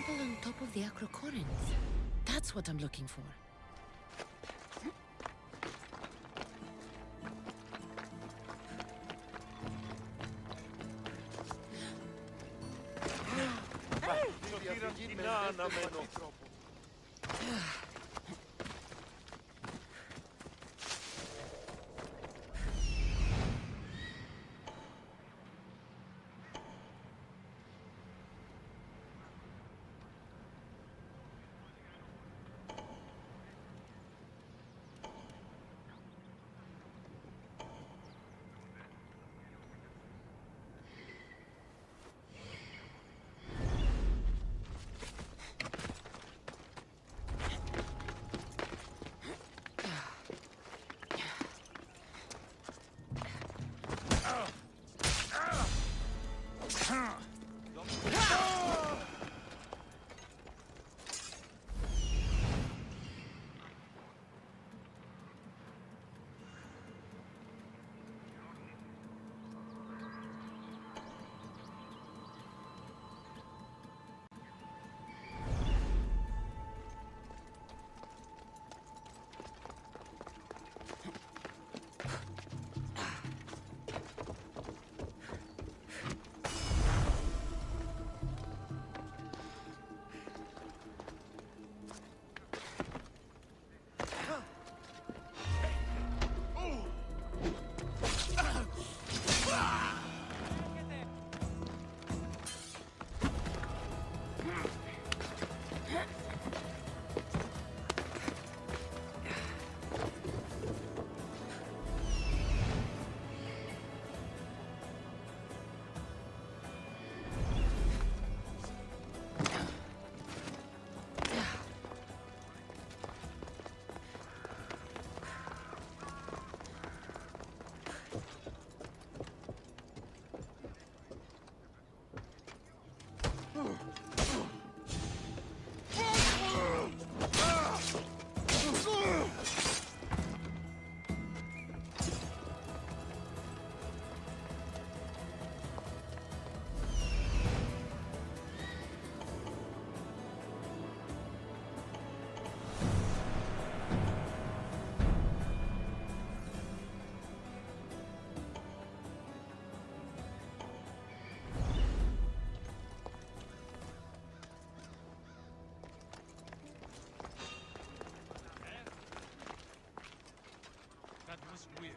temple on top of the Acrocorins. That's what I'm looking for. That was weird.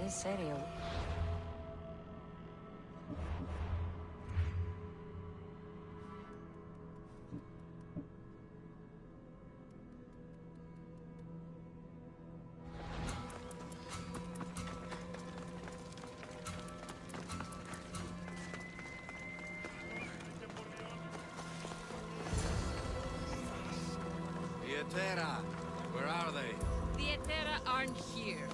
¿En serio? Vietera, where are they? The Etera aren't here.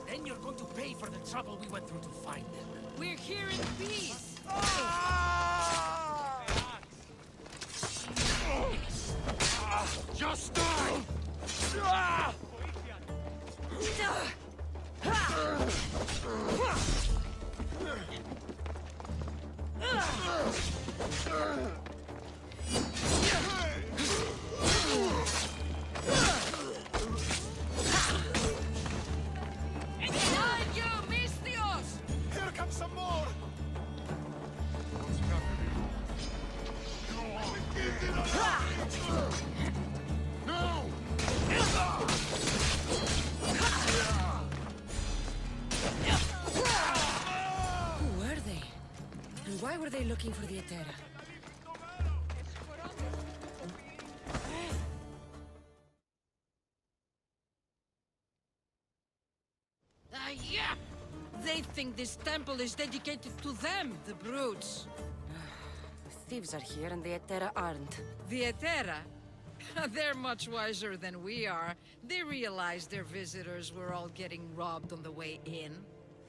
Then you're going to pay for the trouble we went through to find them. We're here in peace. Just die! Behind you, Mistios! Here comes some more! Who were they? And why were they looking for the Etera? Yeah! They think this temple is dedicated to them, the brutes. The thieves are here and the Etera aren't. The Etera? They're much wiser than we are. They realized their visitors were all getting robbed on the way in.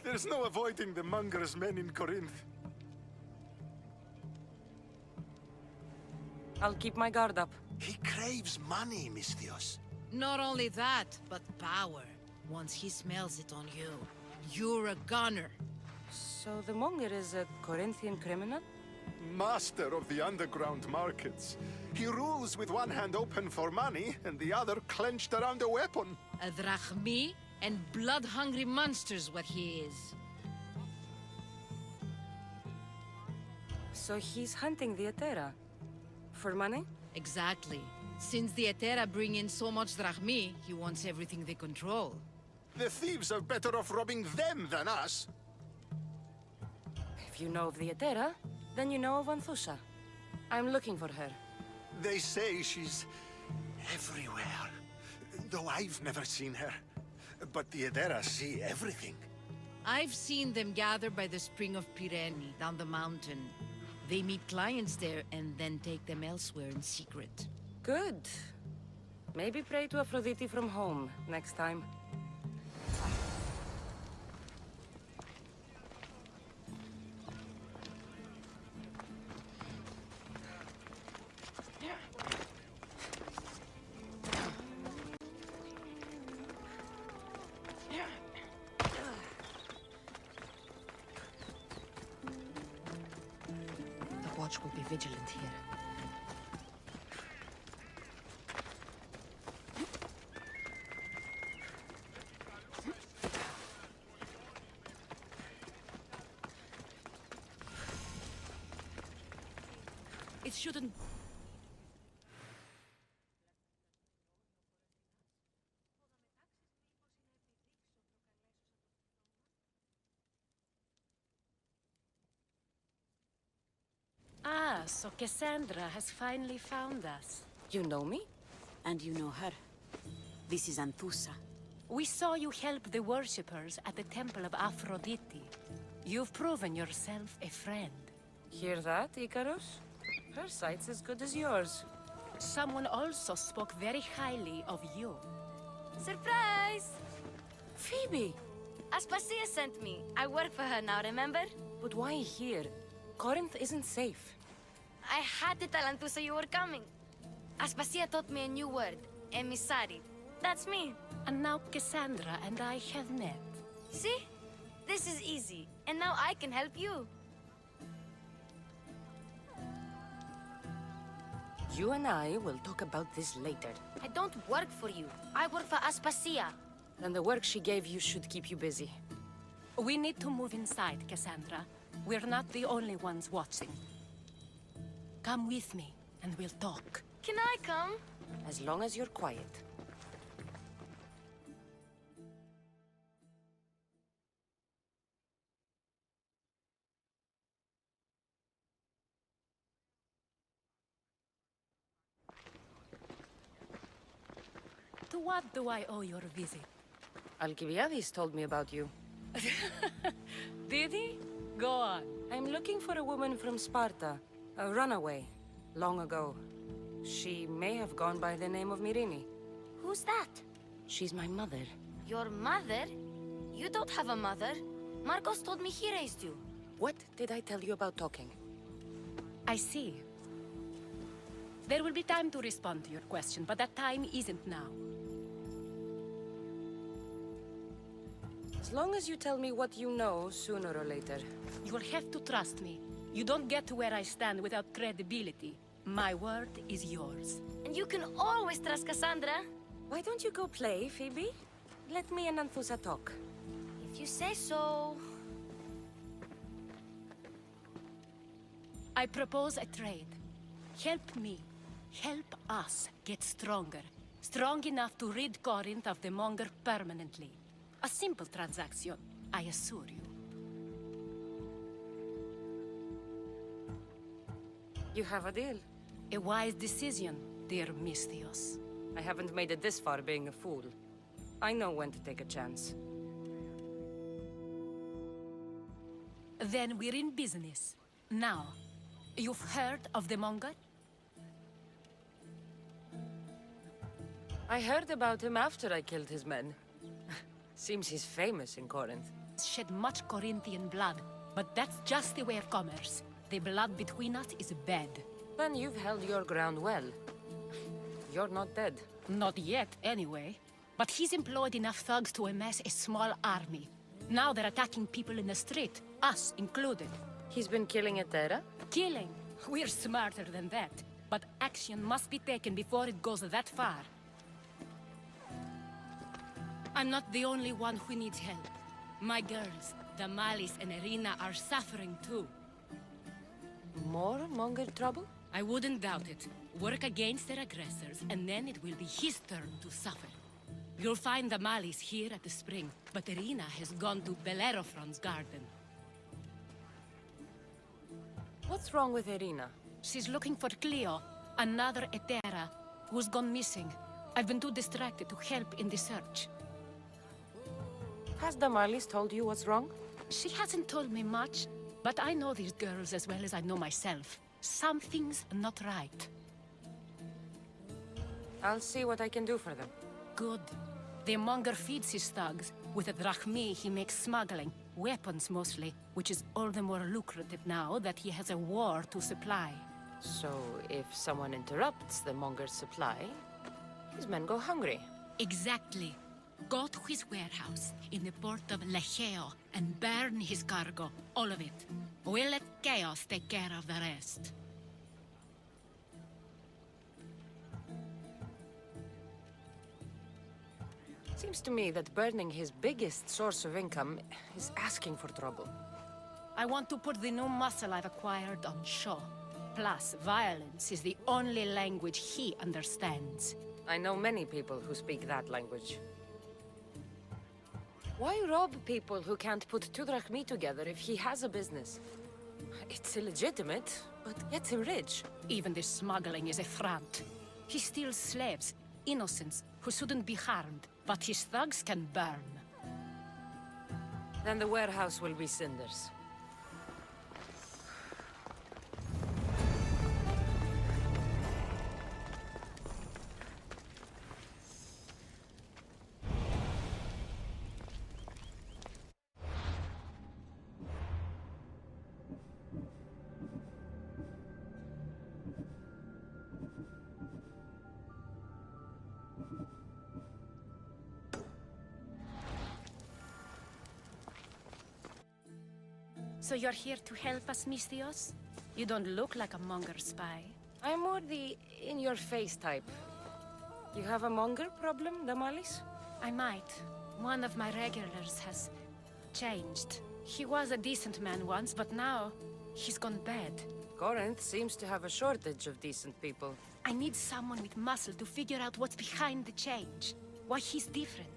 There's no avoiding the monger's men in Corinth. I'll keep my guard up. He craves money, Misthios. Not only that, but power. Once he smells it on you, you're a gunner. So the monger is a Corinthian criminal? Master of the underground markets. He rules with one hand open for money and the other clenched around a weapon. A drachmi and blood-hungry monster's what he is. So he's hunting the Etera. for money? Exactly. Since the Etera bring in so much drachmi, he wants everything they control. The thieves are better off robbing them than us. If you know of the Etera, then you know of Anthusa. I'm looking for her. They say she's everywhere, though I've never seen her. But the Edera see everything. I've seen them gather by the spring of Pireni, down the mountain. They meet clients there and then take them elsewhere in secret. Good. Maybe pray to Aphrodite from home next time. The watch will be vigilant here. It shouldn't... Ah, so Cassandra has finally found us. You know me? And you know her. This is Anthusa. We saw you help the worshippers at the Temple of Aphrodite. You've proven yourself a friend. Hear that, Icarus? Her sight's as good as yours. Someone also spoke very highly of you. Surprise! Phoebe! Aspasia sent me. I work for her now, remember? But why here? Corinth isn't safe. I had to tell Anthusa you were coming. Aspasia taught me a new word. Emissary. That's me. And now Cassandra and I have met. See? This is easy. And now I can help you. You and I will talk about this later. I don't work for you. I work for Aspasia. And the work she gave you should keep you busy. We need to move inside, Cassandra. We're not the only ones watching. Come with me, and we'll talk. Can I come? As long as you're quiet. To what do I owe your visit? Alcibiades told me about you. Did he? Go on. I'm looking for a woman from Sparta. A runaway. Long ago. She may have gone by the name of Myrine. Who's that? She's my mother. Your mother? You don't have a mother. Marcos told me he raised you. What did I tell you about talking? I see. There will be time to respond to your question, but that time isn't now. As long as you tell me what you know, sooner or later. You will have to trust me. You don't get to where I stand without credibility. My word is yours. And you can always trust Cassandra. Why don't you go play, Phoebe? Let me and Anthusa talk. If you say so. I propose a trade. Help me. Help us get stronger. Strong enough to rid Corinth of the Monger permanently. A simple transaction, I assure you. You have a deal. A wise decision, dear Misthios. I haven't made it this far being a fool. I know when to take a chance. Then we're in business. Now, you've heard of the Monger? I heard about him after I killed his men. Seems he's famous in Corinth. Shed much Corinthian blood, but that's just the way of commerce. The blood between us is bad. Then you've held your ground well. You're not dead. Not yet, anyway. But he's employed enough thugs to amass a small army. Now they're attacking people in the street, us included. He's been killing Etera? Killing. We're smarter than that. But action must be taken before it goes that far. I'm not the only one who needs help. My girls, Damalis and Irina, are suffering too. More Monger trouble? I wouldn't doubt it. Work against their aggressors, and then it will be his turn to suffer. You'll find the Malis here at the spring, but Irina has gone to Bellerophon's garden. What's wrong with Irina? She's looking for Cleo, another Etera, who's gone missing. I've been too distracted to help in the search. Has Damalis told you what's wrong? She hasn't told me much, but I know these girls as well as I know myself. Something's not right. I'll see what I can do for them. Good. The monger feeds his thugs. With the drachmi, he makes smuggling. Weapons, mostly. Which is all the more lucrative now that he has a war to supply. So, if someone interrupts the monger's supply, his men go hungry. Exactly. Go to his warehouse in the port of Lecheo and burn his cargo. All of it. We'll let chaos take care of the rest. Seems to me that burning his biggest source of income is asking for trouble. I want to put the new muscle I've acquired on show. Plus, violence is the only language he understands. I know many people who speak that language. Why rob people who can't put two drachmi together if he has a business? It's illegitimate, but gets him rich. Even the smuggling is a front. He steals slaves, innocents, who shouldn't be harmed, but his thugs can burn. Then the warehouse will be cinders. So you're here to help us, Misthios? You don't look like a monger spy. I'm more the in-your-face type. You have a monger problem, Damalis? I might. One of my regulars has changed. He was a decent man once, but now he's gone bad. Corinth seems to have a shortage of decent people. I need someone with muscle to figure out what's behind the change. Why he's different.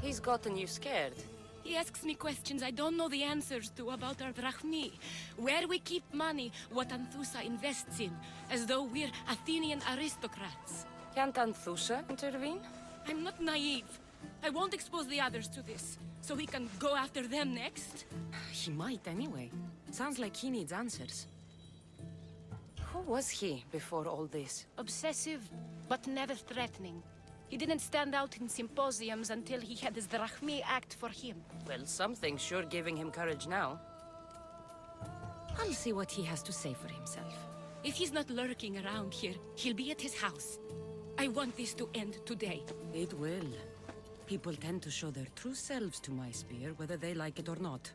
He's gotten you scared. He asks me questions I don't know the answers to about our drachmi. Where we keep money, what Anthusa invests in. As though we're Athenian aristocrats. Can't Anthusa intervene? I'm not naive. I won't expose the others to this. So he can go after them next? He might anyway. Sounds like he needs answers. Who was he before all this? Obsessive, but never threatening. He didn't stand out in symposiums until he had his drachmi act for him. Well, something's sure giving him courage now. I'll see what he has to say for himself. If he's not lurking around here, he'll be at his house. I want this to end today. It will. People tend to show their true selves to my spear, whether they like it or not.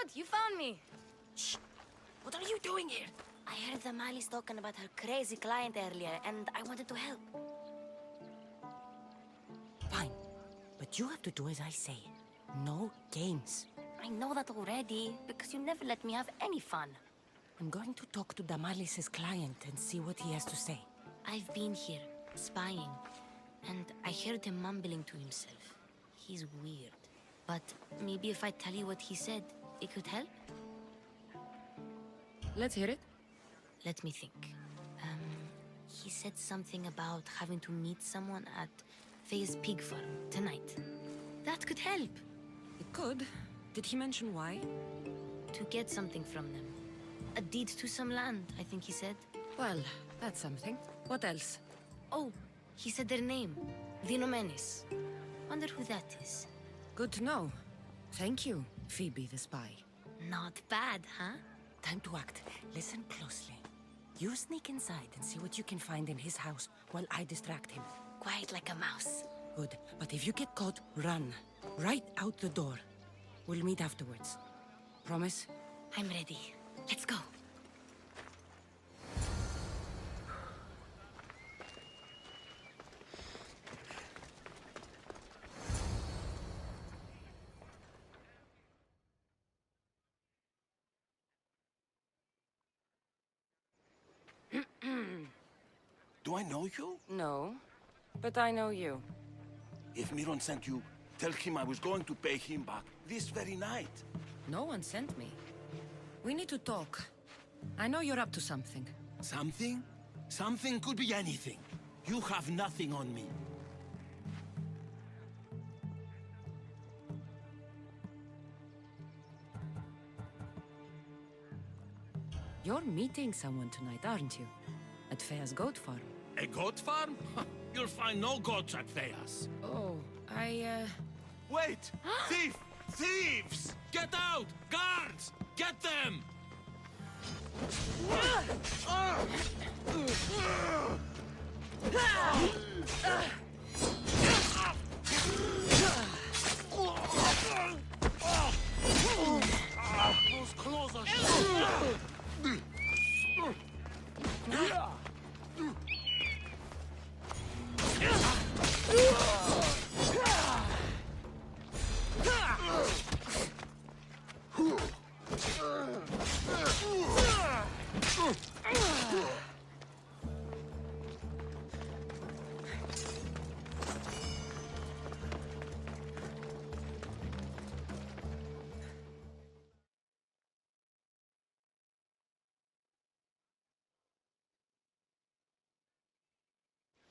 good. You found me. Shh! What are you doing here? I heard the Mali's talking about her crazy client earlier, and I wanted to help. Fine. But you have to do as I say. No games. I know that already, because you never let me have any fun. I'm going to talk to Damalis's client and see what he has to say. I've been here, spying, and I heard him mumbling to himself. He's weird. But maybe if I tell you what he said, it could help? Let's hear it. Let me think. He said something about having to meet someone at Faye's pig farm tonight. That could help. It could. Did he mention why? To get something from them. A deed to some land, I think he said. Well, that's something. What else? Oh, he said their name. Vinomenes. Wonder who that is. Good to know. Thank you, Phoebe the spy. Not bad, huh? Time to act. Listen closely. You sneak inside and see what you can find in his house while I distract him. Quiet like a mouse. Good. But if you get caught, run. Right out the door. We'll meet afterwards. Promise? I'm ready. Let's go. Do I know you? No. But I know you. If Miron sent you, tell him I was going to pay him back this very night. No one sent me. We need to talk. I know you're up to something. Something? Something could be anything. You have nothing on me. You're meeting someone tonight, aren't you? At Fea's goat farm. A goat farm? You'll find no goats at Thea's. Oh, Wait! Thief! Thieves! Get out! Guards! Get them! Those claws are sharp!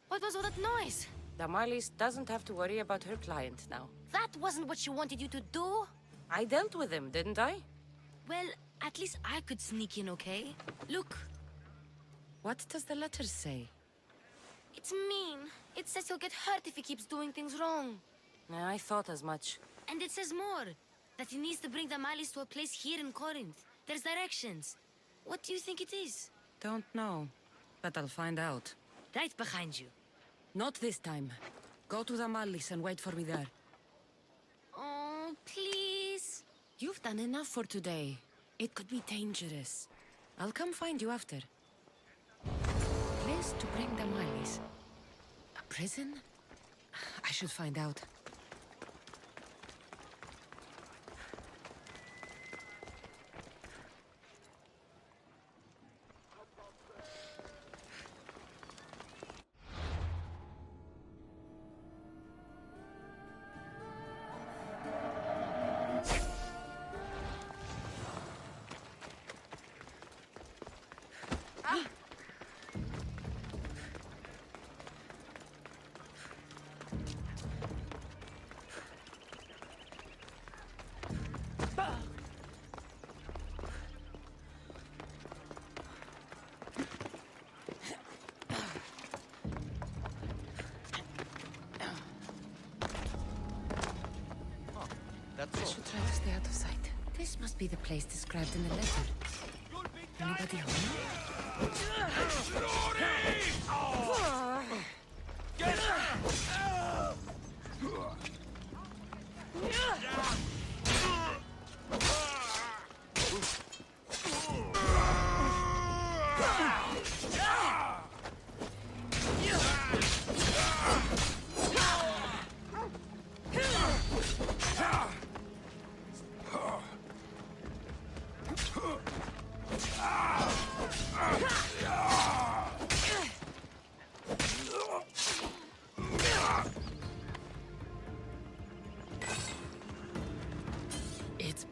What was all that noise? Damalis doesn't have to worry about her client now. That wasn't what she wanted you to do. I dealt with him, didn't I? Well, at least I could sneak in, okay? Look, What does the letter say? it's mean. It says he'll get hurt if he keeps doing things wrong. I thought as much. And it says more. That he needs to bring the Malis to a place here in Corinth. There's directions. What do you think it is? Don't know, but I'll find out. Right behind you. Not this time. Go to Damalis and wait for me there. Oh, please. You've done enough for today. It could be dangerous. I'll come find you after. Place to bring Damalis. A prison? I should find out. I should try to stay out of sight. This must be the place described in the letter. Anybody home?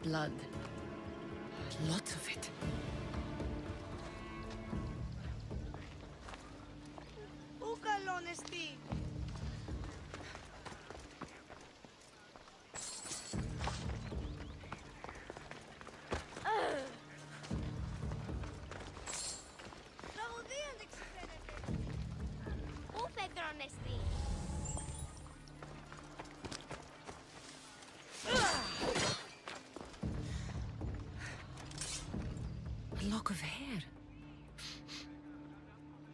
blood. Lots of it. A lock of hair.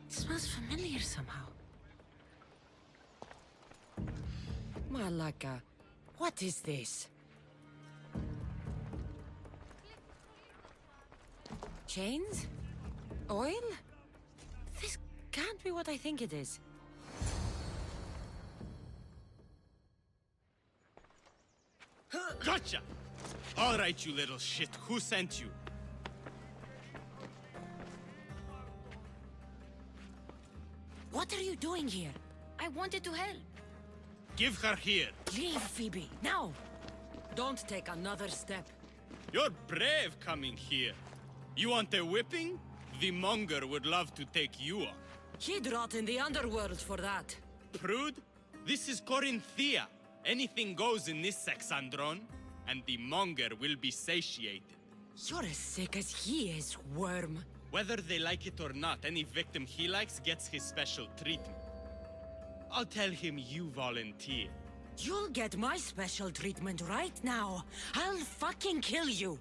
It smells familiar somehow. Malaka, what is this? Chains? Oil? This can't be what I think it is. Gotcha! All right, you little shit. Who sent you? What are you doing here? I wanted to help. Give her here. Leave, Phoebe, now! Don't take another step. You're brave coming here. You want a whipping? The monger would love to take you on. He'd rot in the underworld for that. Prude, this is Corinthia. Anything goes in this Sexandron, and the monger will be satiated. You're as sick as he is, worm. Whether they like it or not, any victim he likes gets his special treatment. I'll tell him you volunteer. You'll get my special treatment right now. I'll fucking kill you.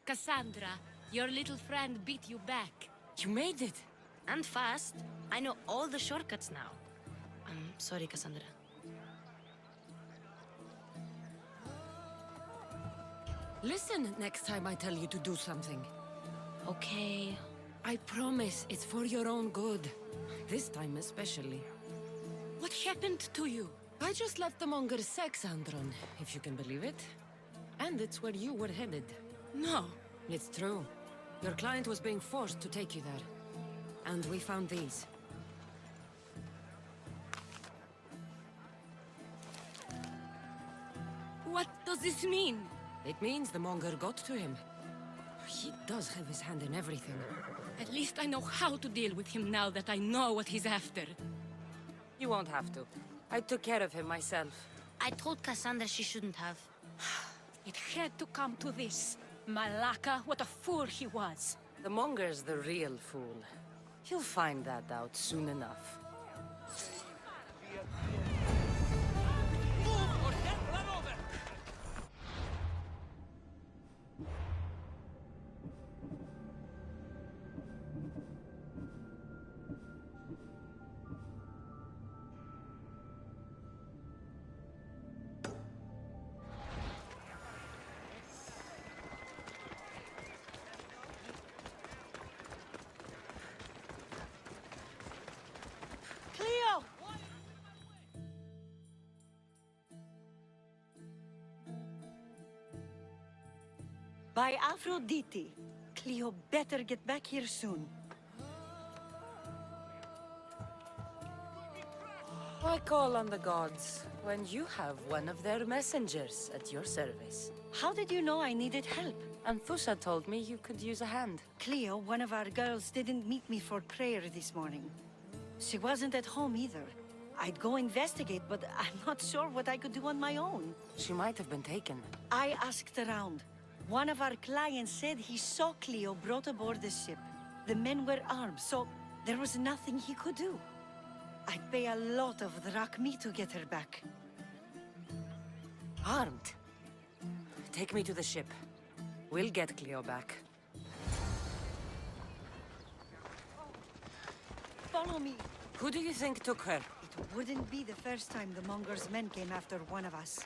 Cassandra, your little friend beat you back. You made it. And fast. I know all the shortcuts now. I'm sorry, Cassandra. Listen next time I tell you to do something. Okay. I promise it's for your own good. This time especially. What happened to you? I just left the monger's Sexandron, if you can believe it. And it's where you were headed. No. It's true. Your client was being forced to take you there. And we found these. What does this mean? It means the monger got to him. He does have his hand in everything. At least I know how to deal with him now that I know what he's after. You won't have to. I took care of him myself. I told Cassandra she shouldn't have. It had to come to this. Malaka, what a fool he was. The monger's the real fool. He'll find that out soon enough. By Aphrodite. Cleo better get back here soon. Why call on the gods when you have one of their messengers at your service? How did you know I needed help? Anthusa told me you could use a hand. Cleo, one of our girls, didn't meet me for prayer this morning. She wasn't at home either. I'd go investigate, but I'm not sure what I could do on my own. She might have been taken. I asked around. One of our clients said he saw Cleo brought aboard the ship. The men were armed, so there was nothing he could do. I'd pay a lot of drachmi to get her back. Armed? Take me to the ship. We'll get Cleo back. Follow me. Who do you think took her? It wouldn't be the first time the Monger's men came after one of us.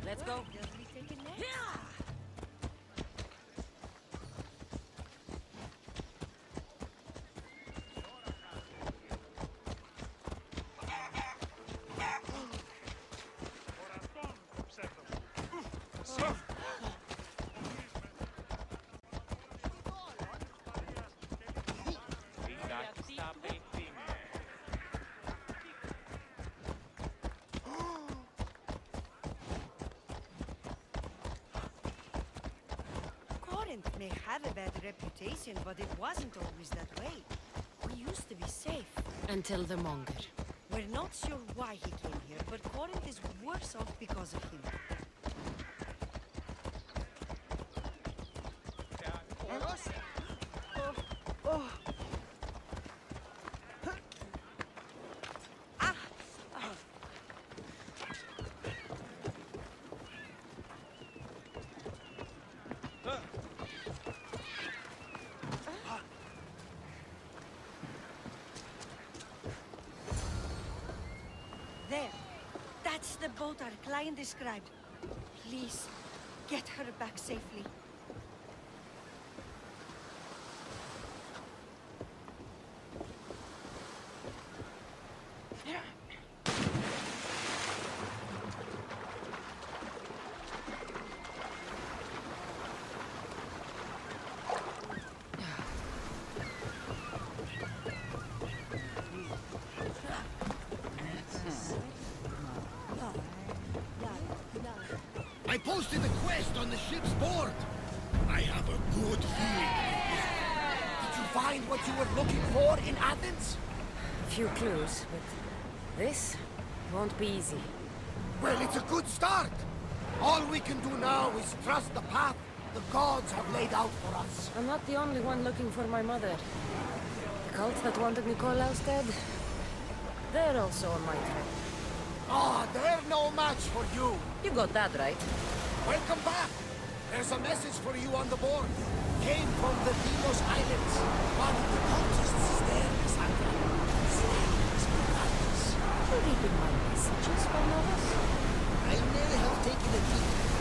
Let's go. Corinth may have a bad reputation, but it wasn't always that way. We used to be safe. Until the Monger. We're not sure why he came here, but Corinth is worse off because of him. There. That's the boat our client described. Please, get her back safely. I posted a quest on the ship's board. I have a good feeling. Did you find what you were looking for in Athens? Few clues, but this won't be easy. Well, it's a good start. All we can do now is trust the path the gods have laid out for us. I'm not the only one looking for my mother. The cult that wanted Nicolaus dead, they're also on my trail. Ah, they're no match for you. You got that right. Welcome back. There's a message for you on the board. Came from the Delos Islands. One of the cultists is there, Cassandra. His name is Pilatus. You reading my messages, Barnabas? I may have taken a peek.